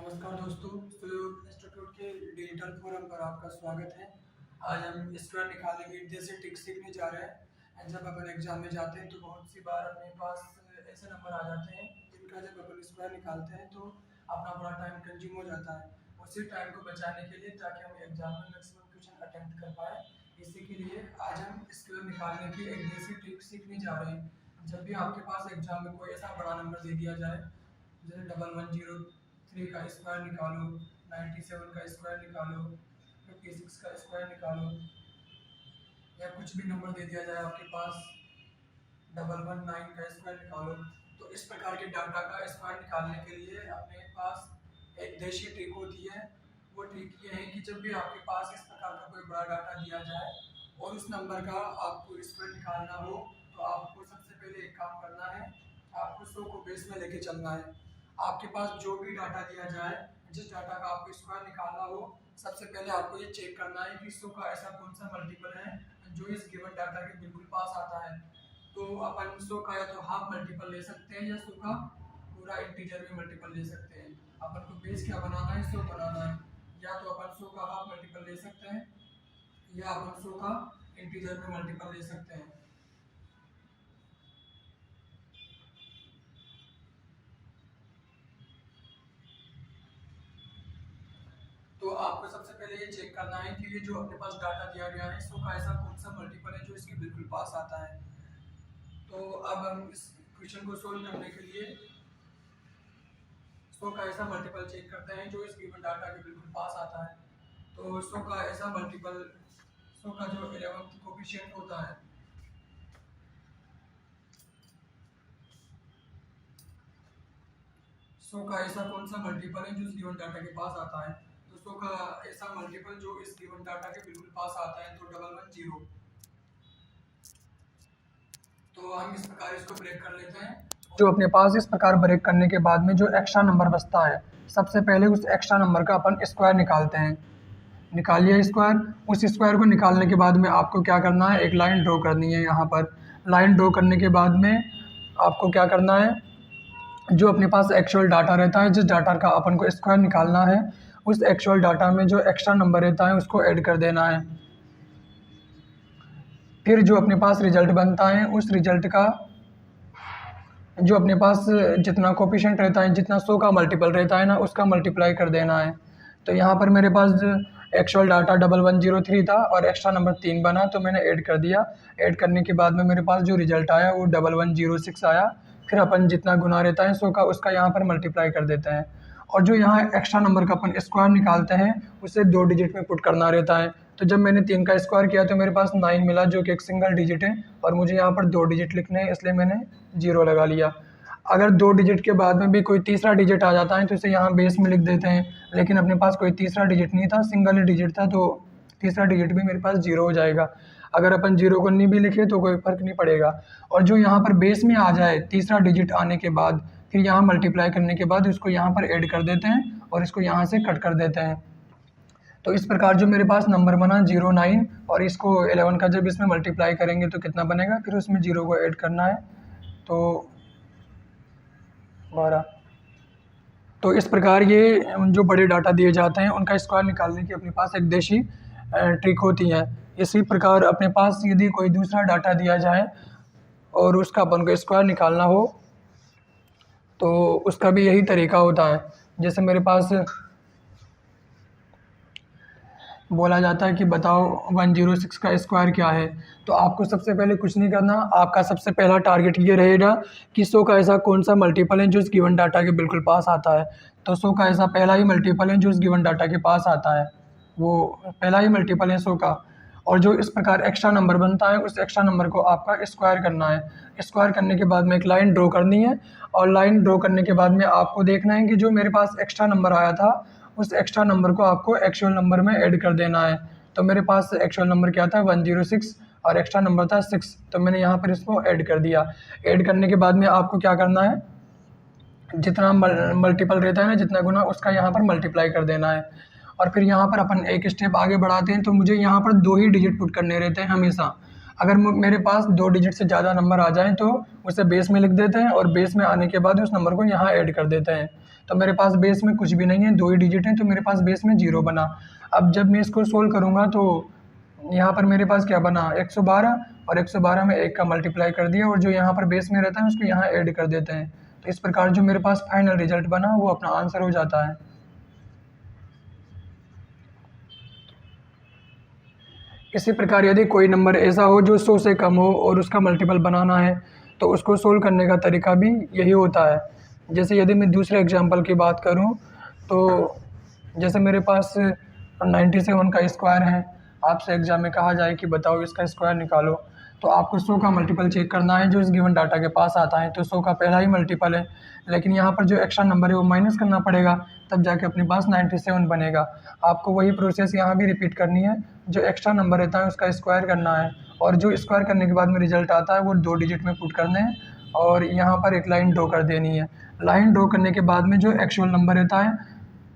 नमस्कार दोस्तों, सुयोग इंस्टीट्यूट के डिजिटल फोरम पर आपका स्वागत है। आज हम स्क्वायर निकालने की जैसे ट्रिक सीखने जा रहे हैं। जब अपन एग्जाम में जाते हैं तो बहुत सी बार अपने पास ऐसे नंबर आ जाते हैं जिनका जब अपन स्क्वायर निकालते हैं तो अपना बड़ा टाइम कंज्यूम हो जाता है। उसी टाइम को बचाने के लिए ताकि हम एग्जाम में मैक्सिमम क्वेश्चन अटेम्प्ट कर पाए, इसी के लिए आज हम स्क्वायर निकालने की एक जैसी ट्रिक सीखने जा रहे हैं। जब भी आपके पास एग्जाम में कोई ऐसा बड़ा नंबर दे दिया जाए, जैसे 1103 का स्क्वायर निकालो, 97 का स्क्वायर निकालो, 56 का स्क्वायर निकालो, या कुछ भी नंबर दे दिया जाए आपके पास 119 का स्क्वायर निकालो, तो इस प्रकार के डाटा का स्क्वायर निकालने के लिए अपने पास एक देशी ट्रिक होती है। वो ट्रिक ये है कि जब भी आपके पास इस प्रकार का कोई बड़ा डाटा दिया जाए और उस नंबर का आपको स्क्वायर निकालना हो, तो आपको सबसे पहले एक काम करना है, आपको 100 को बेस में लेके चलना है। आपके पास जो भी डाटा दिया जाए, जिस डाटा का आपको स्क्वायर निकालना हो, सबसे पहले आपको ये चेक करना है कि 100 का ऐसा कौन सा मल्टीपल है जो इस गिवन डाटा के बिल्कुल पास आता है। तो अपन 100 का या तो हाफ मल्टीपल ले सकते हैं या 100 का पूरा इंटीजर में मल्टीपल ले सकते हैं। अपन को बेस क्या बनाना है, 100 बनाना है। या तो अपन 100 का हाफ मल्टीपल ले सकते हैं या अपन 100 का इंटीजर में मल्टीपल ले सकते हैं। तो आपको सबसे पहले ये चेक करना है कि ये जो अपने पास डाटा दिया गया है, 100 का ऐसा कौन सा मल्टीपल है जो इसके बिल्कुल पास आता है। तो अब हम इस क्वेश्चन को सोल्व करने के लिए 100 का ऐसा मल्टीपल चेक करते हैं जो इस गिवन डाटा के बिल्कुल पास आता है। तो 100 का ऐसा मल्टीपल, 100 का जो 11th कोफिशिएंट होता है, सौ का ऐसा कौन सा मल्टीपल है जो इस गिवन डाटा के पास आता है। तो 100 का ऐसा मल्टीपल जो इस गिवन डाटा के बिल्कुल पास आता है तो 110। तो हम इस प्रकार इसको ब्रेक कर लेते हैं। जो अपने पास इस प्रकार ब्रेक करने के बाद में जो एक्स्ट्रा नंबर बचता है, सबसे पहले उस एक्स्ट्रा नंबर का अपन स्क्वायर निकालते हैं। निकालिए स्क्वायर। उस स्क्वायर को निकालने के बाद में आपको क्या करना है, एक लाइन ड्रॉ करनी है। यहाँ पर लाइन ड्रॉ करने के बाद में आपको क्या करना है, जो अपने पास एक्चुअल डाटा रहता है, जिस डाटा का अपन को स्क्वायर निकालना है, उस एक्चुअल डाटा में जो एक्स्ट्रा नंबर रहता है उसको ऐड कर देना है। फिर जो अपने पास रिजल्ट बनता है, उस रिजल्ट का जो अपने पास जितना कोफिशिएंट रहता है, जितना 100 का मल्टीपल रहता है ना, उसका मल्टीप्लाई कर देना है। तो यहाँ पर मेरे पास एक्चुअल डाटा 1103 था और एक्स्ट्रा नंबर 3 बना, तो मैंने ऐड कर दिया। ऐड करने के बाद में मेरे पास जो रिजल्ट आया वो 1106 आया। फिर अपन जितना गुना रहता है 100 का, उसका यहाँ पर मल्टीप्लाई कर देते हैं। और जो यहाँ एक्स्ट्रा नंबर का अपन स्क्वायर निकालते हैं, उसे 2 डिजिट में पुट करना रहता है। तो जब मैंने 3 का स्क्वायर किया तो मेरे पास 9 मिला, जो कि एक सिंगल डिजिट है, और मुझे यहाँ पर 2 डिजिट लिखने हैं, इसलिए मैंने 0 लगा लिया। अगर 2 डिजिट के बाद में भी कोई तीसरा डिजिट आ जाता है तो इसे यहाँ बेस में लिख देते हैं, लेकिन अपने पास कोई तीसरा डिजिट नहीं था, सिंगल ही डिजिट था, तो तीसरा डिजिट भी मेरे पास 0 हो जाएगा। अगर अपन 0 को नहीं भी लिखे तो कोई फ़र्क नहीं पड़ेगा। और जो यहाँ पर बेस में आ जाए तीसरा डिजिट आने के बाद, फिर यहाँ मल्टीप्लाई करने के बाद इसको यहाँ पर ऐड कर देते हैं और इसको यहाँ से कट कर देते हैं। तो इस प्रकार जो मेरे पास नंबर बना 09, और इसको 11 का जब इसमें मल्टीप्लाई करेंगे तो कितना बनेगा, फिर उसमें 0 को ऐड करना है, तो 12। तो इस प्रकार ये जो बड़े डाटा दिए जाते हैं उनका स्क्वायर निकालने की अपने पास एक देशी ट्रिक होती है। इसी प्रकार अपने पास यदि कोई दूसरा डाटा दिया जाए और उसका अपन को स्क्वायर निकालना हो, तो उसका भी यही तरीका होता है। जैसे मेरे पास बोला जाता है कि बताओ 106 का स्क्वायर क्या है, तो आपको सबसे पहले कुछ नहीं करना। आपका सबसे पहला टारगेट ये रहेगा कि 100 का ऐसा कौन सा मल्टीपल है जो इस गिवन डाटा के बिल्कुल पास आता है। तो 100 का ऐसा पहला ही मल्टीपल है जो इस गिवन डाटा के पास आता है, वो पहला ही मल्टीपल है 100 का। और जो इस प्रकार एक्स्ट्रा नंबर बनता है, उस एक्स्ट्रा नंबर को आपका स्क्वायर करना है। स्क्वायर करने के बाद में एक लाइन ड्रॉ करनी है, और लाइन ड्रॉ करने के बाद में आपको देखना है कि जो मेरे पास एक्स्ट्रा नंबर आया था, उस एक्स्ट्रा नंबर को आपको एक्चुअल नंबर में ऐड कर देना है। तो मेरे पास एक्चुअल नंबर क्या था, 106, और एक्स्ट्रा नंबर था 6, तो मैंने यहाँ पर इसको ऐड कर दिया। ऐड करने के बाद में आपको क्या करना है, जितना मल्टीपल रहता है ना, जितना गुना, उसका यहाँ पर मल्टीप्लाई कर देना है। और फिर यहाँ पर अपन एक स्टेप आगे बढ़ाते हैं, तो मुझे यहाँ पर 2 ही डिजिट पुट करने रहते हैं हमेशा। अगर मेरे पास 2 डिजिट से ज़्यादा नंबर आ जाएँ तो उसे बेस में लिख देते हैं, और बेस में आने के बाद उस नंबर को यहाँ ऐड कर देते हैं। तो मेरे पास बेस में कुछ भी नहीं है, 2 ही डिजिट हैं, तो मेरे पास बेस में 0 बना। अब जब मैं इसको सोल्व करूँगा तो यहाँ पर मेरे पास क्या बना 112, और 112 में 1 का मल्टीप्लाई कर दिया, और जो यहाँ पर बेस में रहता है उसको यहाँ ऐड कर देते हैं। तो इस प्रकार जो मेरे पास फाइनल रिजल्ट बना वो अपना आंसर हो जाता है। इसी प्रकार यदि कोई नंबर ऐसा हो जो 100 से कम हो और उसका मल्टीपल बनाना है तो उसको सोल्व करने का तरीका भी यही होता है। जैसे यदि मैं दूसरे एग्जांपल की बात करूं तो जैसे मेरे पास 97 का स्क्वायर है, आपसे एग्जाम में कहा जाए कि बताओ इसका स्क्वायर निकालो, तो आपको 100 का मल्टीपल चेक करना है जो इस गिवन डाटा के पास आता है। तो 100 का पहला ही मल्टीपल है, लेकिन यहाँ पर जो एक्स्ट्रा नंबर है वो माइनस करना पड़ेगा, तब जाके अपने पास 97 बनेगा। आपको वही प्रोसेस यहाँ भी रिपीट करनी है, जो एक्स्ट्रा नंबर रहता है उसका स्क्वायर करना है, और जो स्क्वायर करने के बाद में रिजल्ट आता है वो 2 डिजिट में पुट करने हैं, और यहाँ पर एक लाइन ड्रॉ कर देनी है। लाइन ड्रॉ करने के बाद में जो एक्चुअल नंबर रहता है,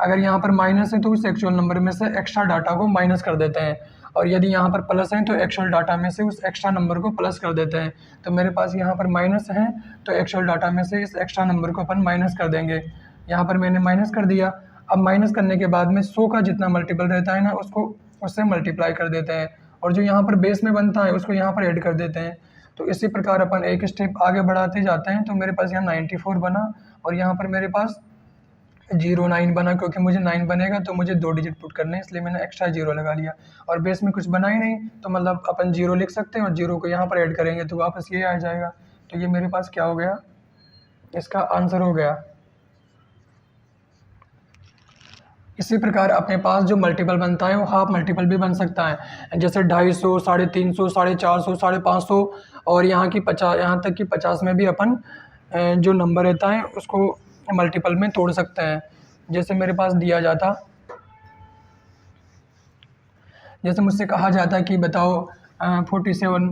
अगर यहाँ पर माइनस है तो उस एक्चुअल नंबर में से एक्स्ट्रा डाटा को माइनस कर देते हैं, और यदि यहाँ पर प्लस है तो एक्चुअल डाटा में से उस एक्स्ट्रा नंबर को प्लस कर देते हैं। तो मेरे पास यहाँ पर माइनस है तो एक्चुअल डाटा में से इस एक्स्ट्रा नंबर को अपन माइनस कर देंगे। यहाँ पर मैंने माइनस कर दिया। अब माइनस करने के बाद में 100 का जितना मल्टीपल रहता है ना उसको उससे मल्टीप्लाई कर देते हैं, और जो यहाँ पर बेस में बनता है उसको यहाँ पर ऐड कर देते हैं। तो इसी प्रकार अपन एक स्टेप आगे बढ़ाते जाते हैं। तो मेरे पास यहाँ 94 बना, और यहाँ पर मेरे पास 09 बना, क्योंकि मुझे 9 बनेगा तो मुझे 2 डिजिट पुट करने हैं, इसलिए मैंने एक्स्ट्रा 0 लगा लिया। और बेस में कुछ बना ही नहीं तो मतलब अपन 0 लिख सकते हैं, और 0 को यहाँ पर ऐड करेंगे तो वापस ये आ जाएगा। तो ये मेरे पास क्या हो गया, इसका आंसर हो गया। इसी प्रकार अपने पास जो मल्टीपल बनता है वो हाफ मल्टीपल भी बन सकता है, जैसे 250, 350, 450, 550, और यहाँ की 50, यहाँ तक कि 50 में भी अपन जो नंबर रहता है उसको मल्टीपल में तोड़ सकते हैं। जैसे मेरे पास दिया जाता, जैसे मुझसे कहा जाता है कि बताओ 47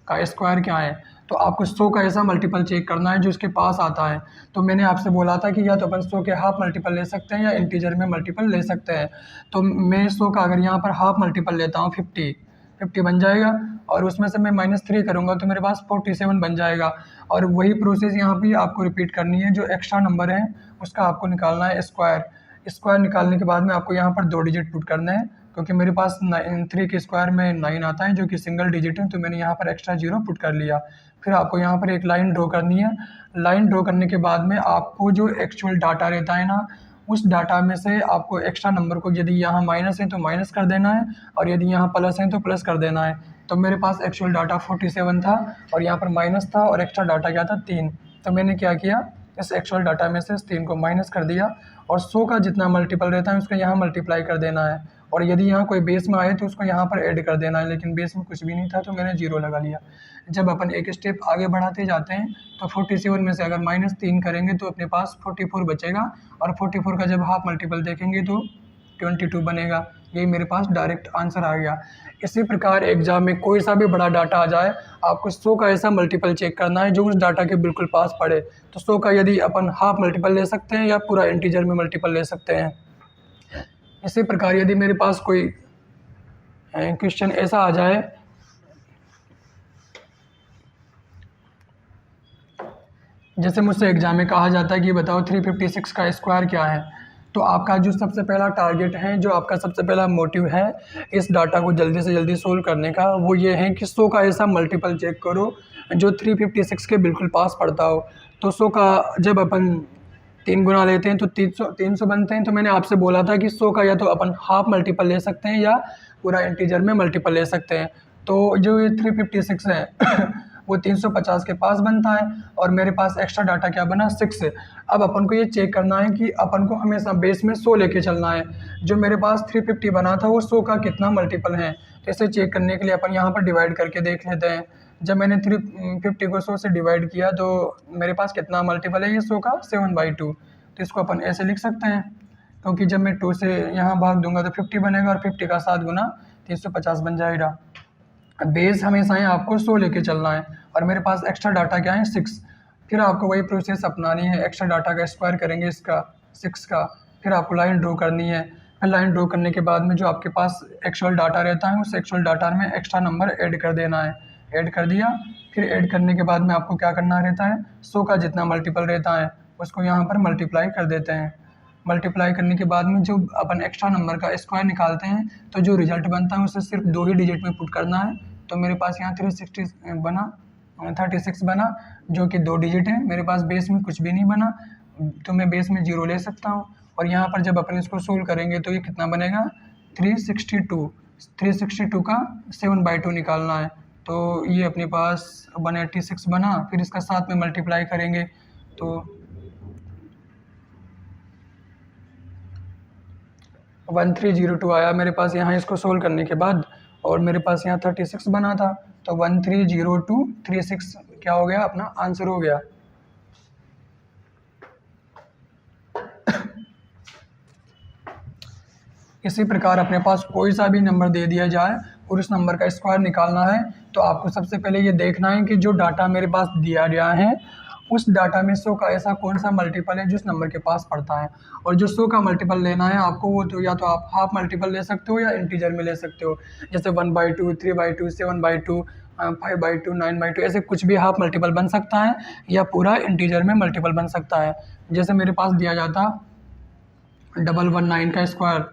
का स्क्वायर क्या है, तो आपको 100 का ऐसा मल्टीपल चेक करना है जो इसके पास आता है। तो मैंने आपसे बोला था कि या तो अपन 100 के हाफ मल्टीपल ले सकते हैं या इंटीजर में मल्टीपल ले सकते हैं। तो मैं 100 का अगर यहाँ पर हाफ मल्टीपल लेता हूँ 50 बन जाएगा, और उसमें से मैं -3 करूँगा तो मेरे पास 47 बन जाएगा। और वही प्रोसेस यहाँ भी आपको रिपीट करनी है, जो एक्स्ट्रा नंबर है उसका आपको निकालना है स्क्वायर निकालने के बाद में आपको यहाँ पर 2 डिजिट पुट करने हैं, क्योंकि मेरे पास 3 के स्क्वायर में 9 आता है जो कि सिंगल डिजिट है, तो मैंने यहाँ पर एक्स्ट्रा 0 पुट कर लिया। फिर आपको यहाँ पर एक लाइन ड्रॉ करनी है। लाइन ड्रॉ करने के बाद में आपको जो एक्चुअल डाटा रहता है ना, उस डाटा में से आपको एक्स्ट्रा नंबर को यदि यहाँ माइनस है तो माइनस कर देना है, और यदि यहाँ प्लस है तो प्लस कर देना है। तो मेरे पास एक्चुअल डाटा 47 था, और यहाँ पर माइनस था, और एक्स्ट्रा डाटा क्या था 3। तो मैंने क्या किया, इस एक्चुअल डाटा में से इस 3 को माइनस कर दिया, और 100 का जितना मल्टीपल रहता है उसको यहाँ मल्टीप्लाई कर देना है, और यदि यहाँ कोई बेस में आए तो उसको यहाँ पर ऐड कर देना है, लेकिन बेस में कुछ भी नहीं था तो मैंने 0 लगा लिया। जब अपन एक स्टेप आगे बढ़ाते जाते हैं तो 47 में से अगर -3 करेंगे तो अपने पास 44 बचेगा, और 44 का जब हाफ मल्टीपल देखेंगे तो 22 बनेगा। यही मेरे पास डायरेक्ट आंसर आ गया। इसी प्रकार एग्जाम में कोई सा भी बड़ा डाटा आ जाए, आपको 100 का ऐसा मल्टीपल चेक करना है जो उस डाटा के बिल्कुल पास पड़े। तो 100 का यदि अपन हाफ मल्टीपल ले सकते हैं या पूरा इंटीजर में मल्टीपल ले सकते हैं। इसी प्रकार यदि मेरे पास कोई क्वेश्चन ऐसा आ जाए, जैसे मुझसे एग्जाम में कहा जाता है कि बताओ 356 का स्क्वायर क्या है, तो आपका जो सबसे पहला टारगेट है, जो आपका सबसे पहला मोटिव है इस डाटा को जल्दी से जल्दी सोल्व करने का, वो ये है कि 100 का ऐसा मल्टीपल चेक करो जो 356 के बिल्कुल पास पड़ता हो। तो 100 का जब अपन 3 गुना लेते हैं तो 300 बनते हैं। तो मैंने आपसे बोला था कि 100 का या तो अपन हाफ मल्टीपल ले सकते हैं या पूरा इंटीजर में मल्टीपल ले सकते हैं। तो जो ये 356 है वो 350 के पास बनता है, और मेरे पास एक्स्ट्रा डाटा क्या बना 6। अब अपन को ये चेक करना है कि अपन को हमेशा बेस में 100 लेके चलना है। जो मेरे पास 350 बना था वो 100 का कितना मल्टीपल है, तो इसे चेक करने के लिए अपन यहाँ पर डिवाइड करके देख लेते हैं। जब मैंने 350 को 100 से डिवाइड किया तो मेरे पास कितना मल्टीपल है ये 100 का 7/2। तो इसको अपन ऐसे लिख सकते हैं, क्योंकि जब मैं 2 से यहाँ भाग दूंगा तो 50 बनेगा, और 50 का 7 गुना 350 बन जाएगा। बेस हमेशा ही आपको 100 लेके चलना है, और मेरे पास एक्स्ट्रा डाटा क्या है 6। फिर आपको वही प्रोसेस अपनानी है, एक्स्ट्रा डाटा का स्क्वायर करेंगे इसका 6 का, फिर आपको लाइन ड्रॉ करनी है। फिर लाइन ड्रॉ करने के बाद में जो आपके पास एक्चुअल डाटा रहता है उस एक्चुअल डाटा में एक्स्ट्रा नंबर ऐड कर देना है। ऐड कर दिया, फिर ऐड करने के बाद में आपको क्या करना रहता है, 100 का जितना मल्टीपल रहता है उसको यहाँ पर मल्टीप्लाई कर देते हैं। मल्टीप्लाई करने के बाद में जो अपन एक्स्ट्रा नंबर का स्क्वायर निकालते हैं तो जो रिजल्ट बनता है उसे सिर्फ 2 ही डिजिट में पुट करना है। तो मेरे पास यहाँ 36 बना जो कि 2 डिजिट है। मेरे पास बेस में कुछ भी नहीं बना तो मैं बेस में 0 ले सकता हूँ। और यहाँ पर जब अपन इसको सोल्व करेंगे तो ये कितना बनेगा 362 का 7/2 निकालना है। तो ये अपने पास 186 बना। फिर इसका साथ में मल्टीप्लाई करेंगे तो 1302 आया मेरे पास यहाँ इसको सोल्व करने के बाद। और मेरे पास यहाँ 36 बना था तो 130236 क्या हो गया, अपना आंसर हो गया। इसी प्रकार अपने पास कोई सा भी नंबर दे दिया जाए और उस नंबर का स्क्वायर निकालना है तो आपको सबसे पहले ये देखना है कि जो डाटा मेरे पास दिया गया है उस डाटा में 100 का ऐसा कौन सा मल्टीपल है जिस नंबर के पास पड़ता है। और जो 100 का मल्टीपल लेना है आपको वो तो या तो आप हाफ मल्टीपल ले सकते हो या इंटीजर में ले सकते हो, जैसे 1/2, 3/2, 7/2, 5/2, 9/2 ऐसे कुछ भी हाफ मल्टीपल बन सकता है या पूरा इंटीजर में मल्टीपल बन सकता है। जैसे मेरे पास दिया जाता 119 का स्क्वायर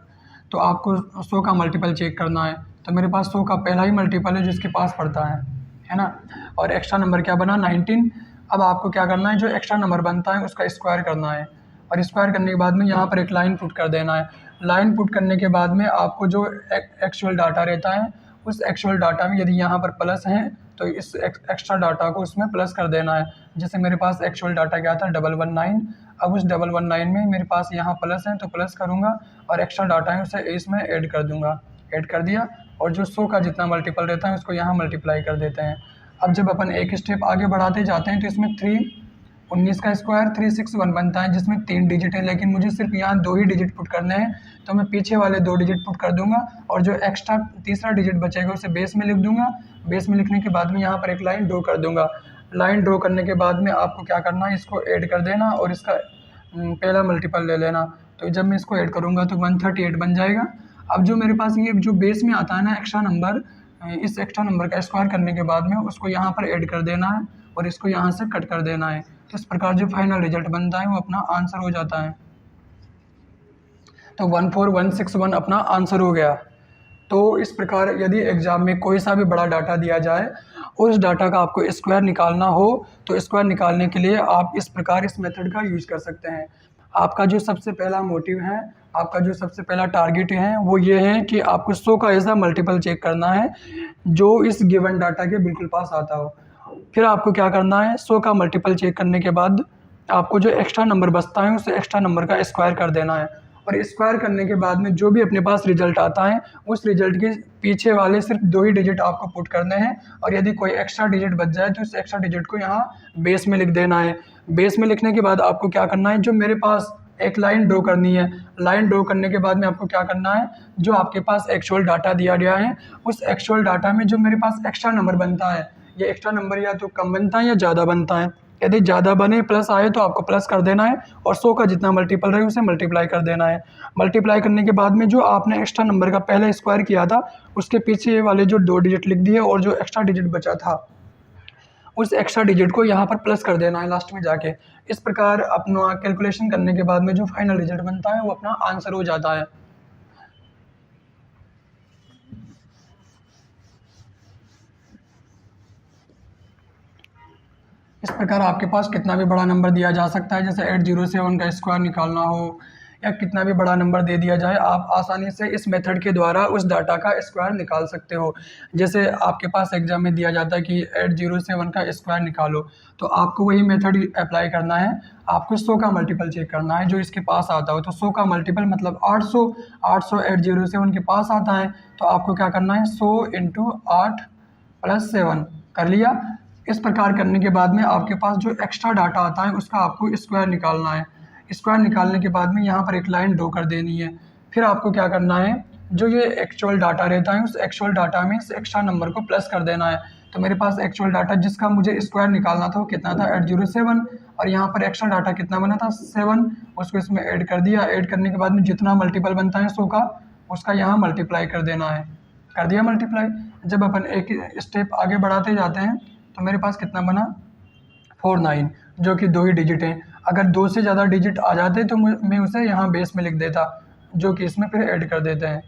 तो आपको 100 का मल्टीपल चेक करना है। तो मेरे पास 100 का पहला ही मल्टीपल है जिसके पास पड़ता है ना। और एक्स्ट्रा नंबर क्या बना 19। अब आपको क्या करना है, जो एक्स्ट्रा नंबर बनता है उसका स्क्वायर करना है। और स्क्वायर करने के बाद में यहाँ पर एक लाइन पुट कर देना है। लाइन पुट करने के बाद में आपको जो एक्चुअल डाटा रहता है उस एक्चुअल डाटा में यदि यहाँ पर प्लस है तो इस एक्स्ट्रा डाटा को उसमें प्लस कर देना है। जैसे मेरे पास एक्चुअल डाटा क्या था 119। अब उस 119 में मेरे पास यहाँ प्लस है तो प्लस करूँगा और एक्स्ट्रा डाटा है उसे इसमें ऐड कर दूँगा। ऐड कर दिया और जो 100 का जितना मल्टीपल रहता है उसको यहाँ मल्टीप्लाई कर देते हैं। अब जब अपन एक स्टेप आगे बढ़ाते जाते हैं तो इसमें 19 का स्क्वायर 361 बनता है जिसमें 3 डिजिट है, लेकिन मुझे सिर्फ यहाँ 2 ही डिजिट पुट करने हैं तो मैं पीछे वाले 2 डिजिट पुट कर दूंगा और जो एक्स्ट्रा तीसरा डिजिट बचेगा उसे बेस में लिख दूंगा। बेस में लिखने के बाद में यहाँ पर एक लाइन ड्रॉ कर दूंगा। लाइन ड्रॉ करने के बाद में आपको क्या करना है, इसको ऐड कर देना और इसका पहला मल्टीपल ले लेना। तो जब मैं इसको ऐड करूँगा तो 138 बन जाएगा। अब जो मेरे पास ये जो बेस में आता है ना एक्स्ट्रा नंबर, इस एक्स्ट्रा नंबर का स्क्वायर करने के बाद में उसको यहाँ पर ऐड कर देना है और इसको यहाँ से कट कर देना है। तो इस प्रकार जो फाइनल रिजल्ट बनता है वो अपना आंसर हो जाता है। तो 14161 अपना आंसर हो गया। तो इस प्रकार यदि एग्जाम में कोई सा भी बड़ा डाटा दिया जाए और उस डाटा का आपको स्क्वायर निकालना हो तो स्क्वायर निकालने के लिए आप इस प्रकार इस मेथड का यूज कर सकते हैं। आपका जो सबसे पहला मोटिव है, आपका जो सबसे पहला टारगेट है वो ये है कि आपको 100 का ऐसा मल्टीपल चेक करना है जो इस गिवन डाटा के बिल्कुल पास आता हो। फिर आपको क्या करना है, 100 का मल्टीपल चेक करने के बाद आपको जो एक्स्ट्रा नंबर बचता है उस एक्स्ट्रा नंबर का स्क्वायर कर देना है। और स्क्वायर करने के बाद में जो भी अपने पास रिजल्ट आता है उस रिजल्ट के पीछे वाले सिर्फ 2 ही डिजिट आपको पुट करने हैं। और यदि कोई एक्स्ट्रा डिजिट बच जाए तो उस एक्स्ट्रा डिजिट को यहाँ बेस में लिख देना है। बेस में लिखने के बाद आपको क्या करना है, जो मेरे पास एक लाइन ड्रॉ करनी है। लाइन ड्रॉ करने के बाद में आपको क्या करना है, जो आपके पास एक्चुअल डाटा दिया गया है उस एक्चुअल डाटा में जो मेरे पास एक्स्ट्रा नंबर बनता है, ये एक्स्ट्रा नंबर या तो कम बनता है या ज़्यादा बनता है। यदि ज़्यादा बने प्लस आए तो आपको प्लस कर देना है और 100 का जितना मल्टीपल रहे उसे मल्टीप्लाई कर देना है। मल्टीप्लाई करने के बाद में जो आपने एक्स्ट्रा नंबर का पहले स्क्वायर किया था उसके पीछे वाले जो 2 डिजिट लिख दिए और जो एक्स्ट्रा डिजिट बचा था उस एक्स्ट्रा डिजिट को यहाँ पर प्लस कर देना है लास्ट में जाके। इस प्रकार अपना कैलकुलेशन करने के बाद में जो फाइनल रिजल्ट बनता है वो अपना आंसर हो जाता है। इस प्रकार आपके पास कितना भी बड़ा नंबर दिया जा सकता है, जैसे 807 का स्क्वायर निकालना हो या कितना भी बड़ा नंबर दे दिया जाए, आप आसानी से इस मेथड के द्वारा उस डाटा का स्क्वायर निकाल सकते हो। जैसे आपके पास एग्जाम में दिया जाता है कि 807 का स्क्वायर निकालो, तो आपको वही मेथड अप्लाई करना है। आपको 100 का मल्टीपल चेक करना है जो इसके पास आता हो। तो 100 का मल्टीपल मतलब 800 807 के पास आता है तो आपको क्या करना है, 100 × 8 + 7 कर लिया। इस प्रकार करने के बाद में आपके पास जो एक्स्ट्रा डाटा आता है उसका आपको स्क्वायर निकालना है। स्क्वायर निकालने के बाद में यहाँ पर एक लाइन ड्रॉ कर देनी है। फिर आपको क्या करना है, जो ये एक्चुअल डाटा रहता है उस एक्चुअल डाटा में इस एक्स्ट्रा नंबर को प्लस कर देना है। तो मेरे पास एक्चुअल डाटा जिसका मुझे स्क्वायर निकालना था वो कितना था 807 और यहाँ पर एक्स्ट्रा डाटा कितना बना था 7, उसको इसमें ऐड कर दिया। ऐड करने के बाद में जितना मल्टीपल बनता है 100 का उसका यहाँ मल्टीप्लाई कर देना है। कर दिया मल्टीप्लाई। जब अपन एक स्टेप आगे बढ़ाते जाते हैं तो मेरे पास कितना बना 49 जो कि 2 ही डिजिट हैं। अगर 2 से ज़्यादा डिजिट आ जाते तो मैं उसे यहाँ बेस में लिख देता, जो कि इसमें फिर ऐड कर देते हैं।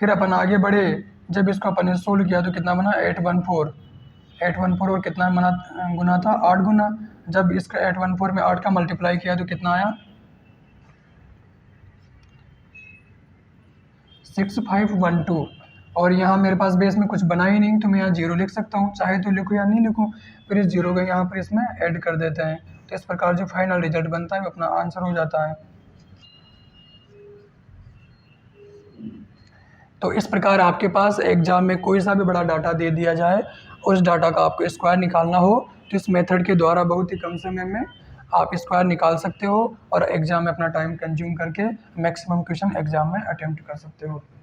फिर अपन आगे बढ़े, जब इसको अपन ने सोल्व किया तो कितना बना 814 और कितना बना गुना था 8 गुना। जब इसका 814 में 8 का मल्टीप्लाई किया तो कितना आया 6512। और यहाँ मेरे पास बेस में कुछ बना ही नहीं, तो मैं यहाँ 0 लिख सकता हूँ, चाहे तो लिखूँ या नहीं लिखूँ। फिर इस 0 को यहाँ पर इसमें ऐड कर देते हैं, तो इस प्रकार जो फाइनल रिजल्ट बनता है वो अपना आंसर हो जाता है। तो इस प्रकार आपके पास एग्जाम में कोई सा भी बड़ा डाटा दे दिया जाए, उस डाटा का आपको स्क्वायर निकालना हो, तो इस मेथड के द्वारा बहुत ही कम समय में आप स्क्वायर निकाल सकते हो और एग्जाम में अपना टाइम कंज्यूम करके मैक्सिमम क्वेश्चन एग्जाम में अटेम्प्ट कर सकते हो।